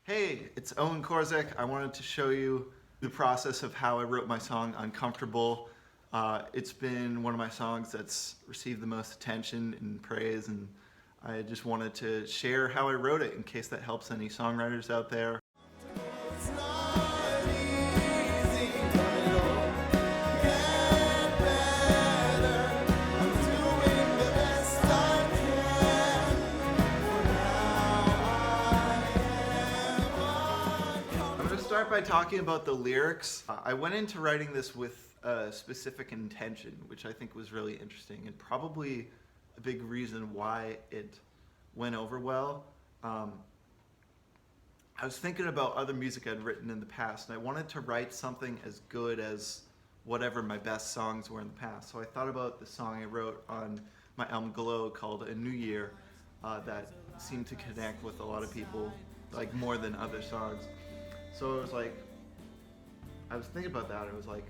Hey, it's Owen Korzek. I wanted to show you the process of how I wrote my song Uncomfortable. It's been one of my songs that's received the most attention and praise, and I just wanted to share how I wrote it in case that helps any songwriters out there. Start by talking about the lyrics. I went into writing this with a specific intention, which I think was really interesting and probably a big reason why it went over well. I was thinking about other music I'd written in the past, and I wanted to write something as good as whatever my best songs were in the past. So I thought about the song I wrote on my album Glow called A New Year that seemed to connect with a lot of people, like more than other songs. So it was like, I was thinking about that. It was like,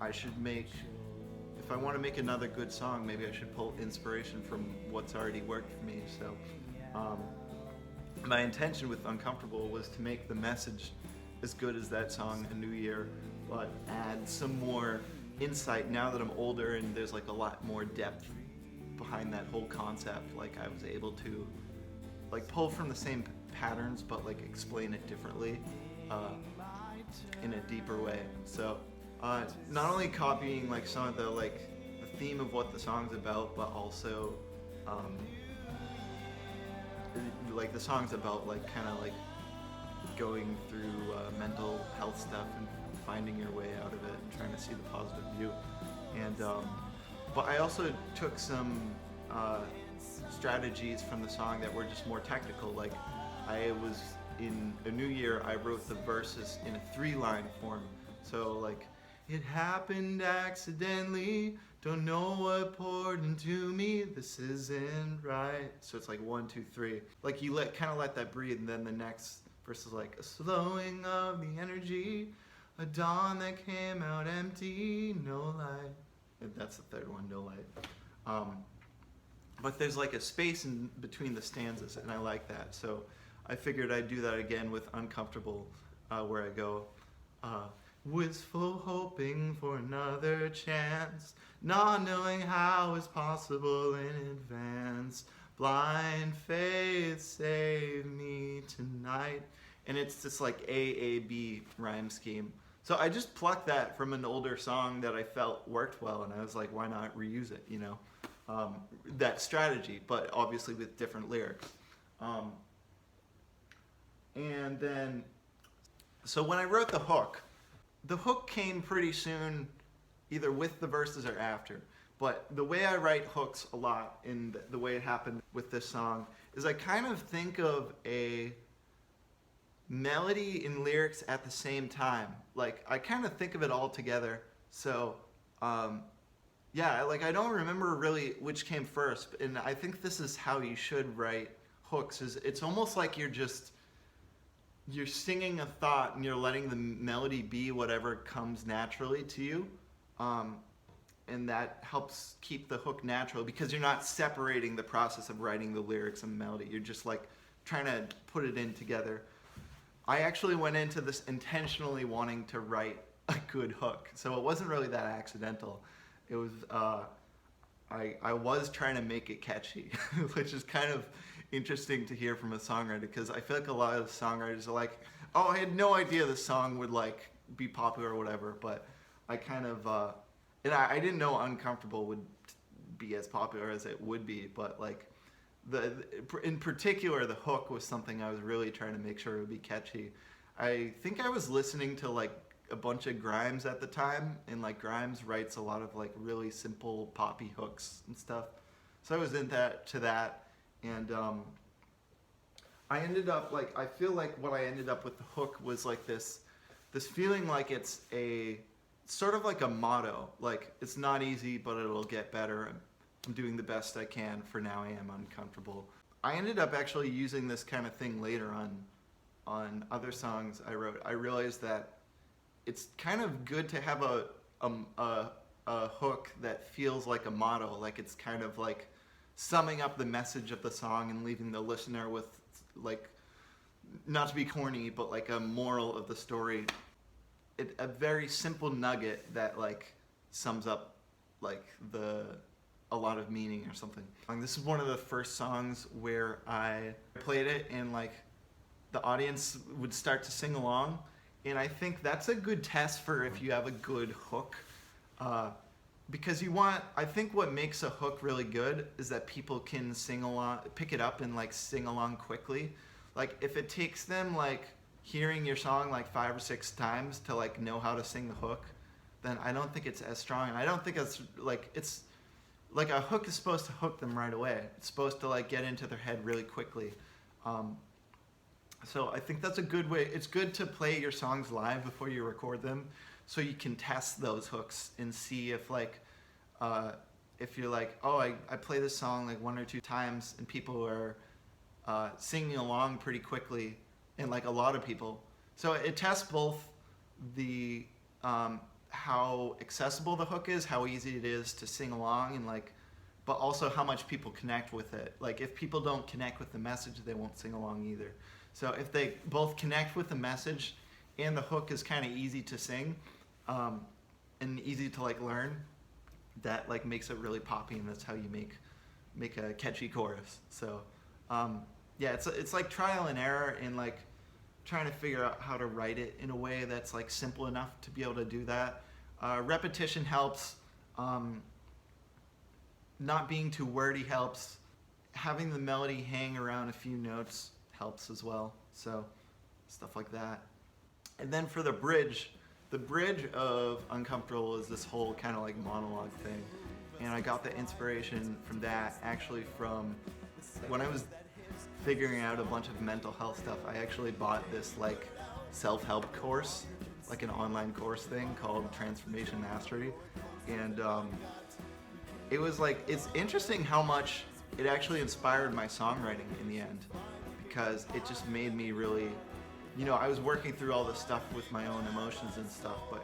if I want to make another good song, maybe I should pull inspiration from what's already worked for me. So my intention with Uncomfortable was to make the message as good as that song, A New Year, but add some more insight now that I'm older and there's like a lot more depth behind that whole concept. Like I was able to like pull from the same patterns, but like explain it differently. In a deeper way. So not only copying like some of the theme of what the song's about, but also like the song's about like kind of like going through mental health stuff and finding your way out of it and trying to see the positive view. And but I also took some strategies from the song that were just more technical. Like in A New Year, I wrote the verses in a 3-line form. So like, it happened accidentally, don't know what poured into me, this isn't right. So it's like 1, 2, 3. Like you kind of let that breathe, and then the next verse is like, a slowing of the energy, a dawn that came out empty, no light. And that's the third one, no light. But there's like a space in between the stanzas, and I like that. So I figured I'd do that again with Uncomfortable, where I go, wistful hoping for another chance, not knowing how it's possible in advance, blind faith save me tonight. And it's just like A-B rhyme scheme. So I just plucked that from an older song that I felt worked well, and I was like, why not reuse it, you know? That strategy, but obviously with different lyrics. And then, so when I wrote the hook came pretty soon, either with the verses or after. But the way I write hooks a lot, and the way it happened with this song, is I kind of think of a melody and lyrics at the same time. Like, I kind of think of it all together. So, yeah, like I don't remember really which came first, and I think this is how you should write hooks. Is it's almost like you're singing a thought and you're letting the melody be whatever comes naturally to you. And that helps keep the hook natural because you're not separating the process of writing the lyrics and the melody. You're just like trying to put it in together. I actually went into this intentionally wanting to write a good hook. So it wasn't really that accidental. It was, I was trying to make it catchy, which is kind of interesting to hear from a songwriter, because I feel like a lot of songwriters are like, oh, I had no idea this song would like be popular or whatever, but I kind of, and I didn't know Uncomfortable would be as popular as it would be, but like in particular the hook was something I was really trying to make sure it would be catchy. I think I was listening to like a bunch of Grimes at the time, and like Grimes writes a lot of like really simple poppy hooks and stuff. So I was into that. And I ended up like, I feel like what I ended up with the hook was like this feeling like it's sort of like a motto. Like, it's not easy, but it'll get better. I'm doing the best I can. For now I am uncomfortable. I ended up actually using this kind of thing later on other songs I wrote. I realized that it's kind of good to have a hook that feels like a motto. Like it's kind of like summing up the message of the song and leaving the listener with like not to be corny, but like a moral of the story, a very simple nugget that like sums up like a lot of meaning or something. And this is one of the first songs where I played it and like the audience would start to sing along, and I think that's a good test for if you have a good hook. Because I think what makes a hook really good is that people can sing along, pick it up and like sing along quickly. Like if it takes them like hearing your song like 5 or 6 times to like know how to sing the hook, then I don't think it's as strong. And I don't think it's like a hook is supposed to hook them right away. It's supposed to like get into their head really quickly. So I think that's a good way. It's good to play your songs live before you record them, so you can test those hooks and see if like if you're like, oh, I play this song like 1 or 2 times and people are singing along pretty quickly, and like a lot of people. So it tests both the how accessible the hook is, how easy it is to sing along, and like, but also how much people connect with it. Like if people don't connect with the message, they won't sing along either. So if they both connect with the message and the hook is kind of easy to sing and easy to like learn, that like makes it really poppy, and that's how you make a catchy chorus. So yeah, it's like trial and error and like trying to figure out how to write it in a way that's like simple enough to be able to do that. Repetition helps. Not being too wordy helps. Having the melody hang around a few notes helps as well. So stuff like that. And then for the bridge of Uncomfortable is this whole kind of like monologue thing. And I got the inspiration from that actually from when I was figuring out a bunch of mental health stuff. I actually bought this like self-help course, like an online course thing called Transformation Mastery. And it was like, it's interesting how much it actually inspired my songwriting in the end, because it just made me really, I was working through all this stuff with my own emotions and stuff, but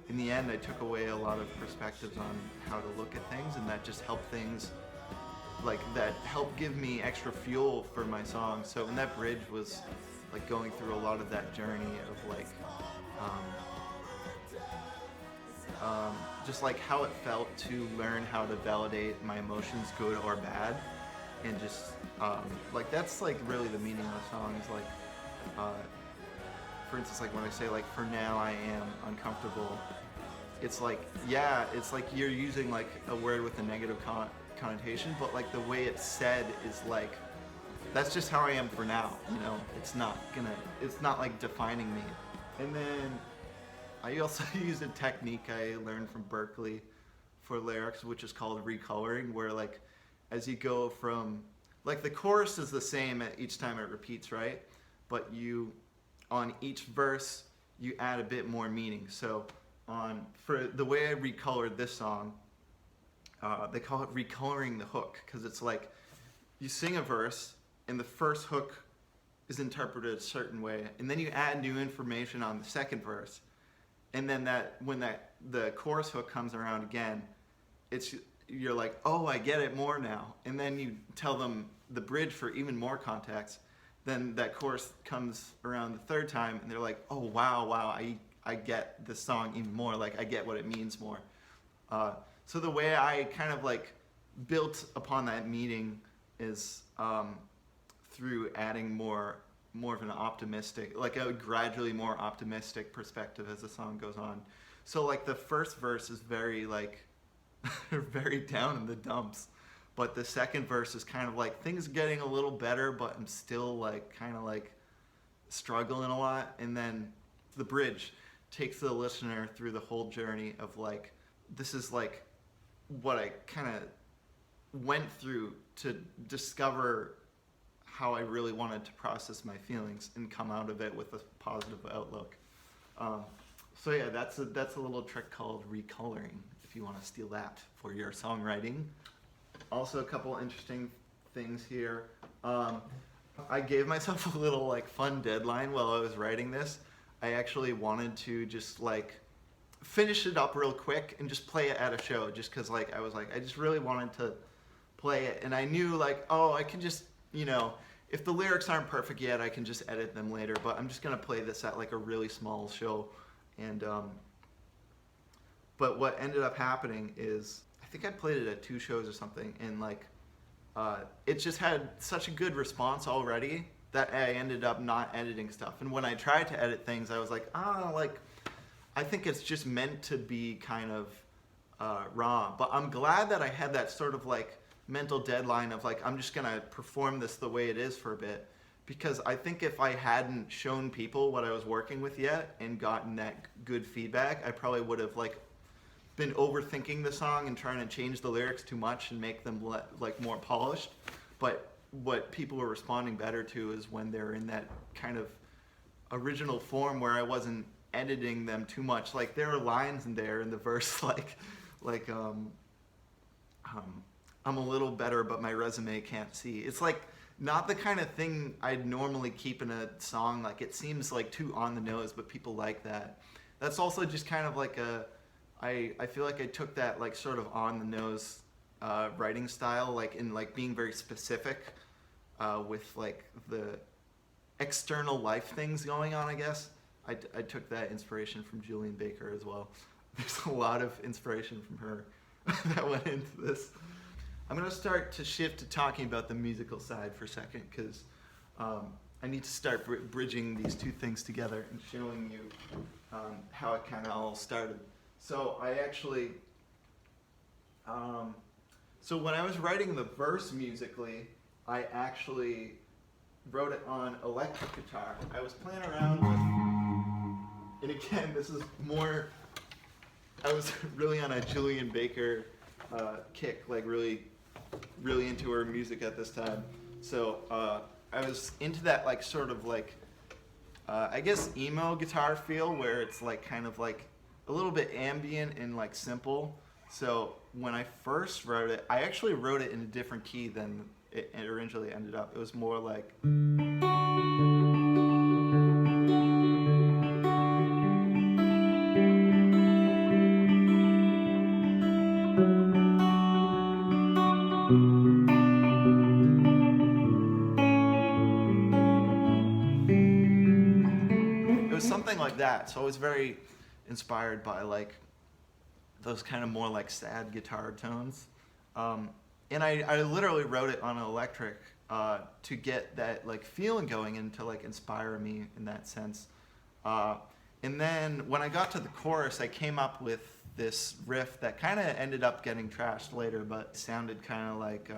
in the end I took away a lot of perspectives on how to look at things, and that just helped things, like that helped give me extra fuel for my song. So in that bridge was like going through a lot of that journey of like just like how it felt to learn how to validate my emotions, good or bad, and just like that's like really the meaning of the song is like for instance, like when I say like for now I am uncomfortable, it's like, yeah, it's like you're using like a word with a negative connotation, but like the way it's said is like, that's just how I am for now, it's not like defining me. And then I also use a technique I learned from Berkeley for lyrics, which is called recoloring, where like as you go from, like the chorus is the same at each time it repeats, right? But on each verse, you add a bit more meaning. So for the way I recolored this song, they call it recoloring the hook, because it's like you sing a verse and the first hook is interpreted a certain way, and then you add new information on the second verse, and then when the chorus hook comes around again, you're like, oh, I get it more now, and then you tell them the bridge for even more context. Then that chorus comes around the third time, and they're like, oh wow, I get this song even more, like I get what it means more. So the way I kind of like built upon that meaning is through adding more of an optimistic, like a gradually more optimistic perspective as the song goes on. So like the first verse is very like very down in the dumps, but the second verse is kind of like things getting a little better, but I'm still like kind of like struggling a lot. And then the bridge takes the listener through the whole journey of like, this is like what I kind of went through to discover how I really wanted to process my feelings and come out of it with a positive outlook. So yeah, that's a little trick called recoloring, if you want to steal that for your songwriting. Also, a couple interesting things here. I gave myself a little like fun deadline while I was writing this. I actually wanted to just like finish it up real quick and just play it at a show, just because like I was like, I just really wanted to play it, and I knew like, oh, I can just, if the lyrics aren't perfect yet, I can just edit them later. But I'm just gonna play this at like a really small show, and but what ended up happening is I think I played it at 2 shows or something, and like it just had such a good response already that I ended up not editing stuff. And when I tried to edit things, I was like, like I think it's just meant to be kind of raw. But I'm glad that I had that sort of like mental deadline of like, I'm just gonna perform this the way it is for a bit, because I think if I hadn't shown people what I was working with yet and gotten that good feedback, I probably would have like been overthinking the song and trying to change the lyrics too much and make them like more polished. But what people were responding better to is when they're in that kind of original form where I wasn't editing them too much. Like there are lines in there in the verse like I'm a little better but my resume can't see. It's like not the kind of thing I'd normally keep in a song. Like it seems like too on the nose, but people like that. That's also just kind of like I feel like I took that like sort of on the nose writing style, like in like being very specific with like the external life things going on, I guess. I took that inspiration from Julian Baker as well. There's a lot of inspiration from her that went into this. I'm going to start to shift to talking about the musical side for a second, because I need to start bridging these two things together and showing you how it kind of all started. So I actually, so when I was writing the verse musically, I actually wrote it on electric guitar. I was playing around with, and again, this is more, I was really on a Julian Baker kick, like really into her music at this time. So I was into that like sort of like, I guess emo guitar feel, where it's like kind of like a little bit ambient and like simple. So when I first wrote it, I actually wrote it in a different key than it originally ended up. It was more like, it was something like that. So I was very inspired by like those kind of more like sad guitar tones. And I literally wrote it on an electric to get that like feeling going and to like inspire me in that sense. And then when I got to the chorus, I came up with this riff that kind of ended up getting trashed later, but sounded kind of like,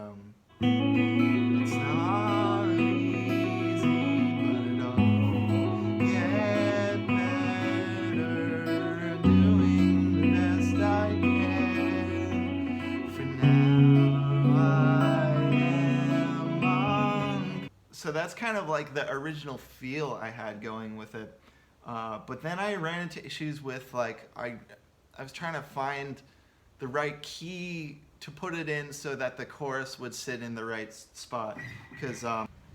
it's not easy, but it all get better, doing the best I can. For now I am on. So that's kind of like the original feel I had going with it. But then I ran into issues with like, I was trying to find the right key to put it in so that the chorus would sit in the right spot. Because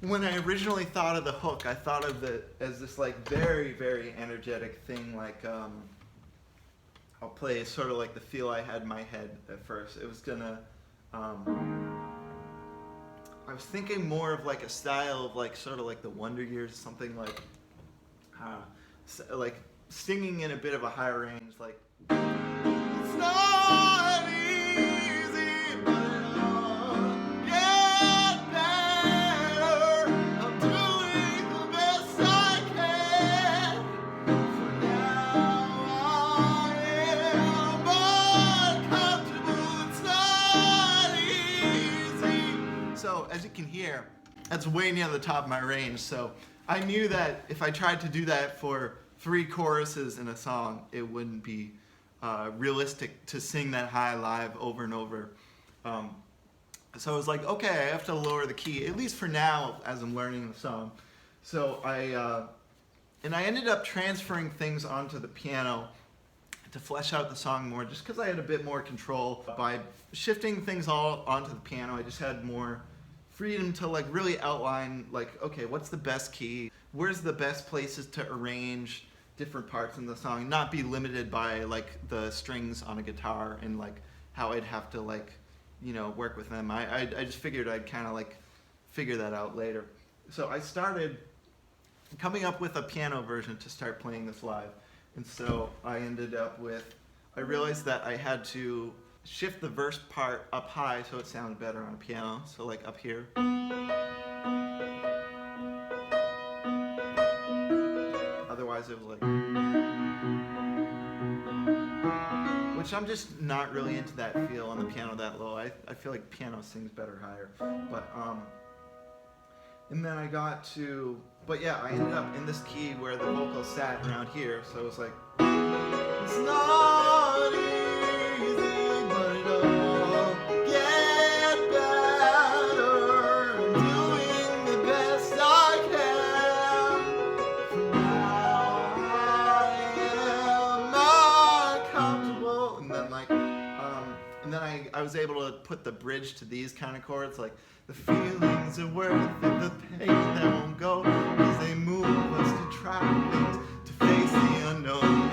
when I originally thought of the hook, I thought of it as this like very, very energetic thing. Like I'll play sort of like the feel I had in my head at first. It was gonna, I was thinking more of like a style of like sort of like the Wonder Years, something like singing in a bit of a higher range, like, it's not easy, but it'll get better. I'm doing the best I can. For now I am uncomfortable. It's not easy. So as you can hear, that's way near the top of my range. So I knew that if I tried to do that for 3 choruses in a song, it wouldn't be realistic to sing that high live over and over. So I was like, okay, I have to lower the key, at least for now, as I'm learning the song. So I ended up transferring things onto the piano to flesh out the song more, just because I had a bit more control. By shifting things all onto the piano, I just had more freedom to like really outline like, okay, what's the best key? Where's the best places to arrange different parts in the song? Not be limited by like the strings on a guitar and like how I'd have to like, you know, work with them. I just figured I'd kind of like figure that out later. so I started coming up with a piano version to start playing this live. And so I ended up with, I realized that I had to shift the verse part up high so it sounded better on a piano. So like up here. Otherwise it was like, which I'm just not really into that feel on the piano that low. I feel like piano sings better higher. But and then I got to, but yeah, I ended up in this key where the vocal sat around here. So it was like, it's not easy, but it'll get better. I'm doing the best I can. For now I am uncomfortable. And then like, and then I was able to put the bridge to these kind of chords, like the feelings are worth it, the pain that won't go, cause they move us to try things, to face the unknown,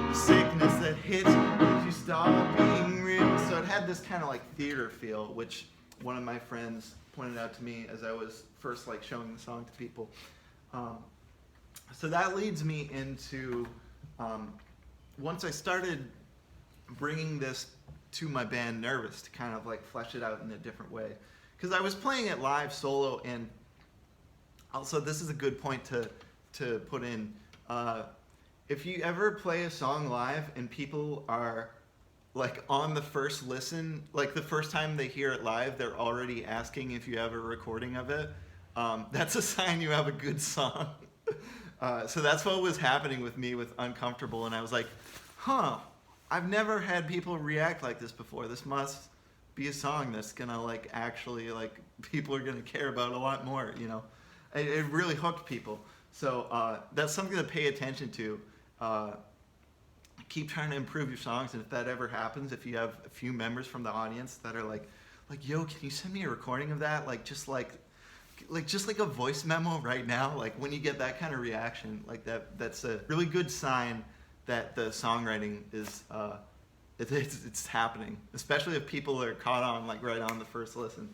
the sickness that hits if you stop being real. So it had this kind of like theater feel, which one of my friends pointed out to me as I was first like showing the song to people. So that leads me into, once I started bringing this to my band Nervous to kind of like flesh it out in a different way. Because I was playing it live solo, and also this is a good point to put in. If you ever play a song live and people are like on the first listen, like the first time they hear it live, they're already asking if you have a recording of it, that's a sign you have a good song. So that's what was happening with me with Uncomfortable, and I was like, huh, I've never had people react like this before. This must be a song that's gonna like actually like people are gonna care about a lot more, you know. It really hooked people. So that's something to pay attention to. Keep trying to improve your songs, and if that ever happens, if you have a few members from the audience that are like, yo, can you send me a recording of that? Just like a voice memo right now. Like when you get that kind of reaction, like that's a really good sign that the songwriting is it's happening, especially if people are caught on like right on the first listen.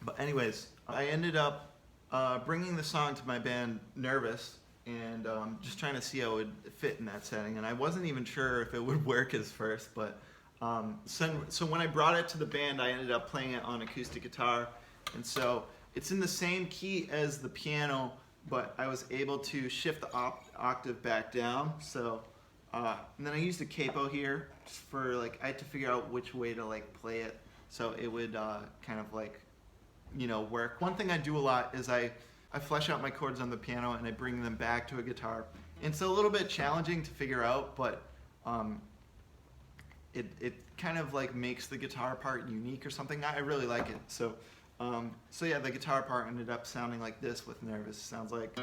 But anyways, I ended up bringing the song to my band Nervous, and just trying to see how it would fit in that setting. And I wasn't even sure if it would work as first, but so when I brought it to the band, I ended up playing it on acoustic guitar, and so it's in the same key as the piano, but I was able to shift the octave back down. So and then I used a capo here just for like, I had to figure out which way to like play it so it would kind of like, you know, work. One thing I do a lot is I flesh out my chords on the piano and I bring them back to a guitar. And it's a little bit challenging to figure out, but it kind of like makes the guitar part unique or something. I really like it. So yeah, the guitar part ended up sounding like this with Nervous. It sounds like.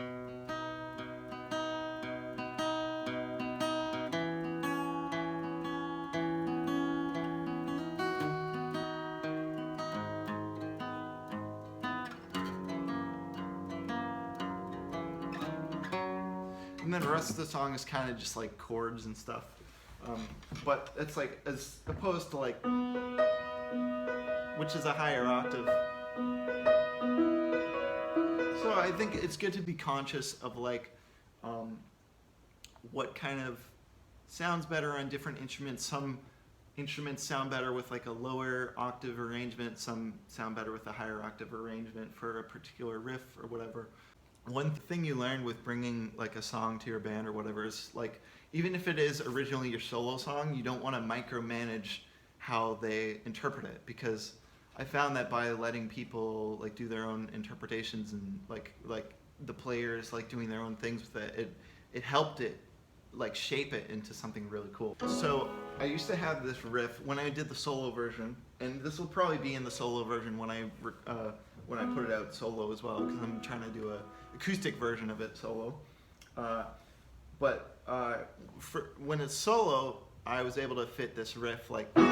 And then the rest of the song is kind of just like chords and stuff. But it's like, as opposed to like, which is a higher octave. So I think it's good to be conscious of like what kind of sounds better on different instruments. Some instruments sound better with like a lower octave arrangement. Some sound better with a higher octave arrangement for a particular riff or whatever. One thing you learn with bringing like a song to your band or whatever is like, even if it is originally your solo song, you don't want to micromanage how they interpret it, because I found that by letting people like do their own interpretations and like the players like doing their own things with it helped it like shape it into something really cool. So I used to have this riff when I did the solo version, and this will probably be in the solo version when I put it out solo as well, because I'm trying to do a acoustic version of it solo. But when it's solo, I was able to fit this riff like that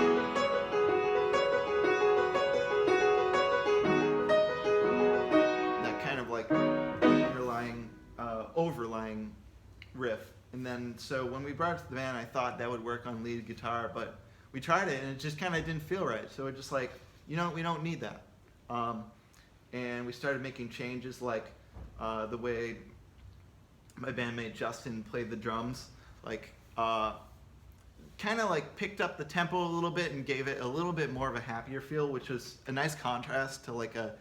kind of like underlying, overlying riff. And then so when we brought it to the band, I thought that would work on lead guitar, but we tried it and it just kind of didn't feel right. So we're just like, you know, we don't need that. And we started making changes like the way my bandmate Justin played the drums, like kind of like picked up the tempo a little bit and gave it a little bit more of a happier feel, which was a nice contrast to like a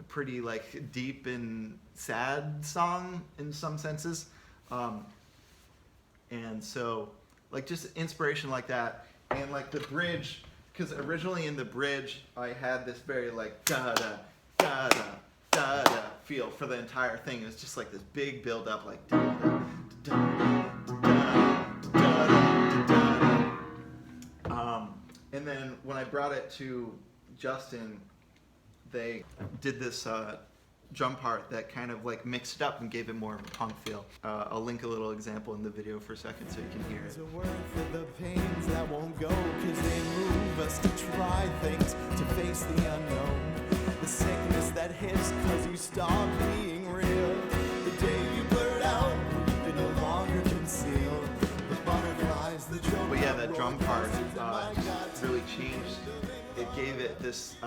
pretty like deep and sad song in some senses. And so like just inspiration like that, and like the bridge, because originally in the bridge I had this very like da da da da da da feel for the entire thing. It was just like this big build up, like da da da da da da da. And then when I brought it to Justin, they did this drum part that kind of like mixed it up and gave it more of a punk feel. I'll link a little example in the video for a second so you can hear it. There's a word for the pains that won't go, 'cause they move us to try things, to face the unknown. The sickness that hits 'cause you stop being real. The day you blurt out, you can no longer conceal. The butterflies, the drum. But yeah, that drum part really changed. It gave it this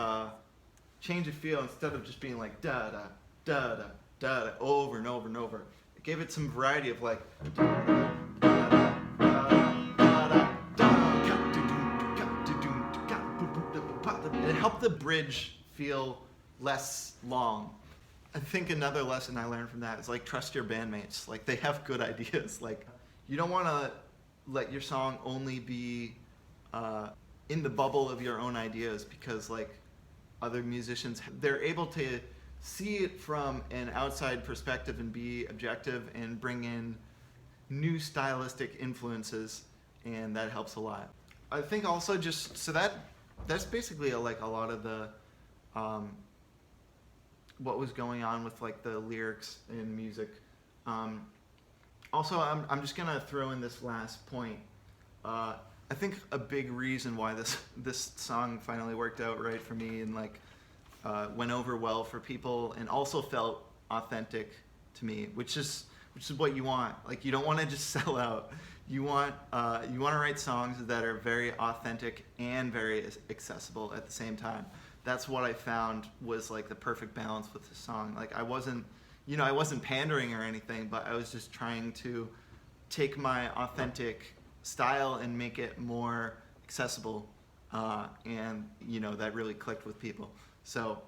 change of feel. Instead of just being like da da da da da da over and over and over, it gave it some variety of like da da da da da. It helped the bridge feel less long. I think another lesson I learned from that is like trust your bandmates. Like they have good ideas. Like you don't want to let your song only be in the bubble of your own ideas, because like other musicians, they're able to see it from an outside perspective and be objective and bring in new stylistic influences, and that helps a lot. I think also just so that's basically like a lot of the what was going on with like the lyrics and music. Also, I'm just gonna throw in this last point. I think a big reason why this song finally worked out right for me and like went over well for people and also felt authentic to me, which is what you want. Like you don't want to just sell out. You want to write songs that are very authentic and very accessible at the same time. That's what I found was like the perfect balance with the song. Like I wasn't pandering or anything, but I was just trying to take my authentic style and make it more accessible, and that really clicked with people. So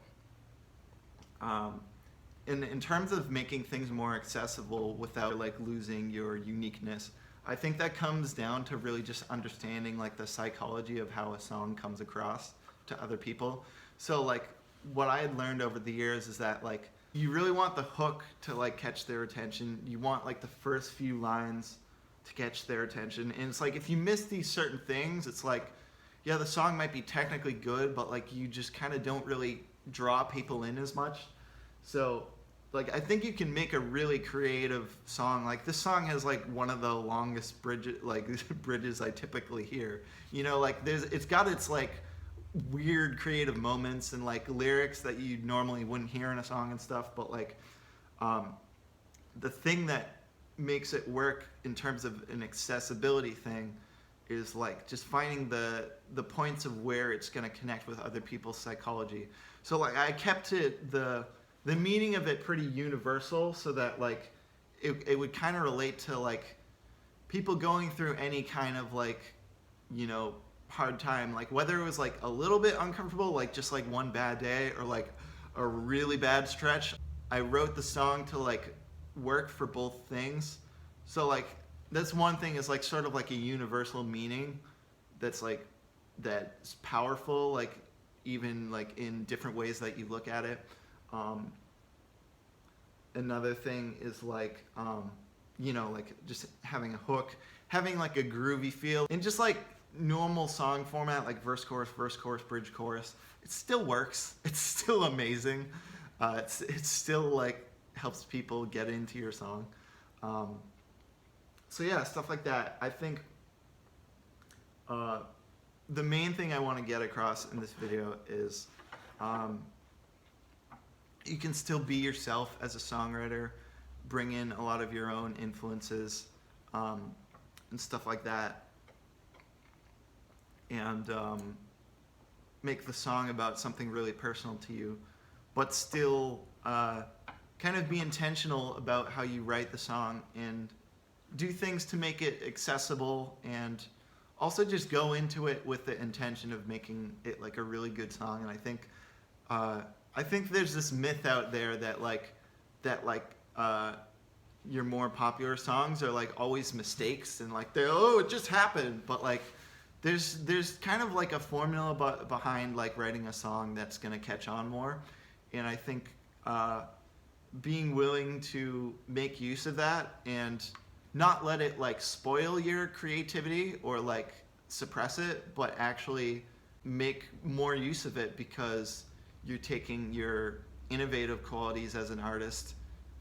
in terms of making things more accessible without like losing your uniqueness, I think that comes down to really just understanding like the psychology of how a song comes across to other people. So like what I had learned over the years is that like you really want the hook to like catch their attention. You want like the first few lines to catch their attention. And it's like if you miss these certain things, it's like, yeah, the song might be technically good, but like you just kind of don't really draw people in as much. So like I think you can make a really creative song. Like this song has like one of the longest bridges I typically hear. Like it's got its like weird creative moments and like lyrics that you normally wouldn't hear in a song and stuff, but like the thing that makes it work in terms of an accessibility thing is like just finding the points of where it's going to connect with other people's psychology. So like I kept it the meaning of it pretty universal, so that like it would kind of relate to like people going through any kind of like hard time, like whether it was like a little bit uncomfortable, like just like one bad day, or like a really bad stretch. I wrote the song to like work for both things. So like that's one thing, is like sort of like a universal meaning that's like that's powerful, like even like in different ways that you look at it. Another thing is like like just having a hook, having like a groovy feel, and just like normal song format, like verse chorus, bridge chorus. It still works. It's still amazing. It's still like helps people get into your song. So yeah, stuff like that. I think the main thing I want to get across in this video is you can still be yourself as a songwriter, bring in a lot of your own influences and stuff like that, and make the song about something really personal to you, but still kind of be intentional about how you write the song and do things to make it accessible, and also just go into it with the intention of making it like a really good song. And I think there's this myth out there that your more popular songs are like always mistakes, and like it just happened. But like there's kind of like a formula behind like writing a song that's gonna catch on more. And I think being willing to make use of that and not let it like spoil your creativity or like suppress it, but actually make more use of it, because you're taking your innovative qualities as an artist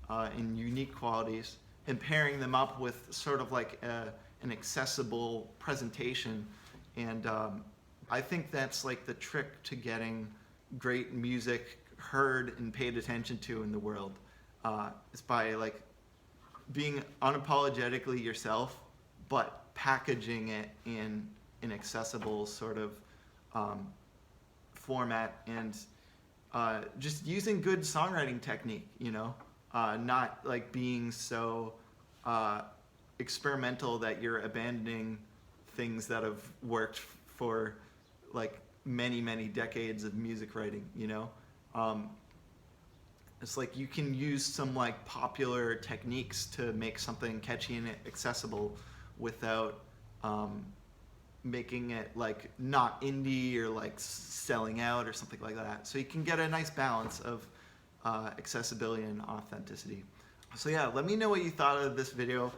and unique qualities and pairing them up with sort of like an accessible presentation. And I think that's like the trick to getting great music heard and paid attention to in the world, is by like being unapologetically yourself, but packaging it in an accessible sort of format, and just using good songwriting technique, not like being so experimental that you're abandoning things that have worked for like many decades of music writing. It's like you can use some like popular techniques to make something catchy and accessible without making it like not indie or like selling out or something like that. So you can get a nice balance of accessibility and authenticity. So yeah, let me know what you thought of this video.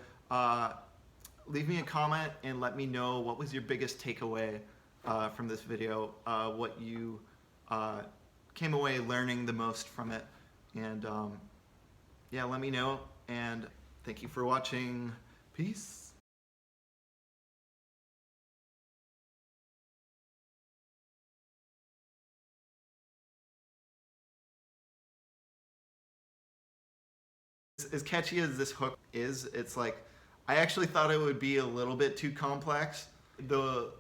Leave me a comment and let me know what was your biggest takeaway from this video, what you came away learning the most from it. And yeah, let me know, and thank you for watching. Peace. As catchy as this hook is, it's like, I actually thought it would be a little bit too complex. The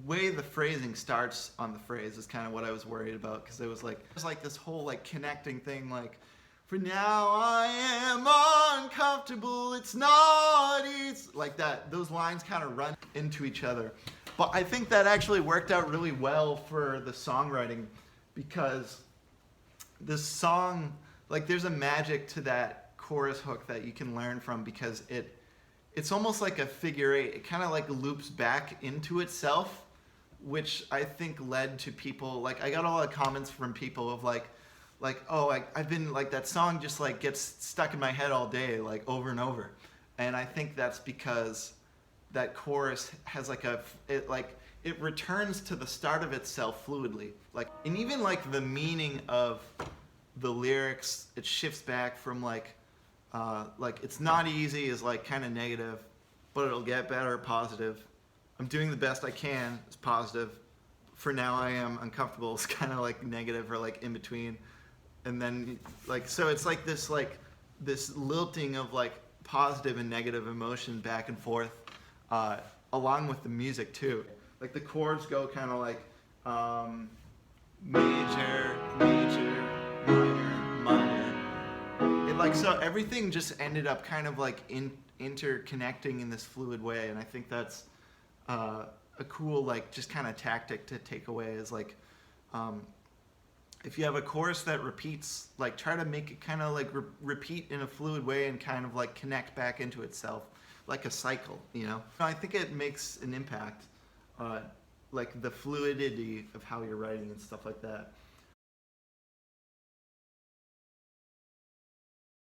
way the phrasing starts on the phrase is kind of what I was worried about, because it was like, there's like this whole like connecting thing, like, for now I am uncomfortable, it's not easy, like that. Those lines kind of run into each other. But I think that actually worked out really well for the songwriting, because this song, like, there's a magic to that chorus hook that you can learn from, because it's almost like a figure eight. It kind of like loops back into itself, which I think led to people, like, I got a lot of comments from people of like, oh, I've been like, that song just like gets stuck in my head all day, like over and over. And I think that's because that chorus has like it returns to the start of itself fluidly. Like, and even like the meaning of the lyrics, it shifts back from like it's not easy is like kind of negative, but it'll get better, positive. I'm doing the best I can is positive. For now I am uncomfortable is kind of like negative, or like in between. And then like, so it's like this lilting of like positive and negative emotion back and forth, along with the music too. Like the chords go kind of like major, minor, minor. And like, so everything just ended up kind of like interconnecting in this fluid way. And I think that's a cool, like, just kind of tactic to take away, is like, if you have a chorus that repeats, like, try to make it kind of like repeat in a fluid way and kind of like connect back into itself, like a cycle, I think it makes an impact, like the fluidity of how you're writing and stuff like that.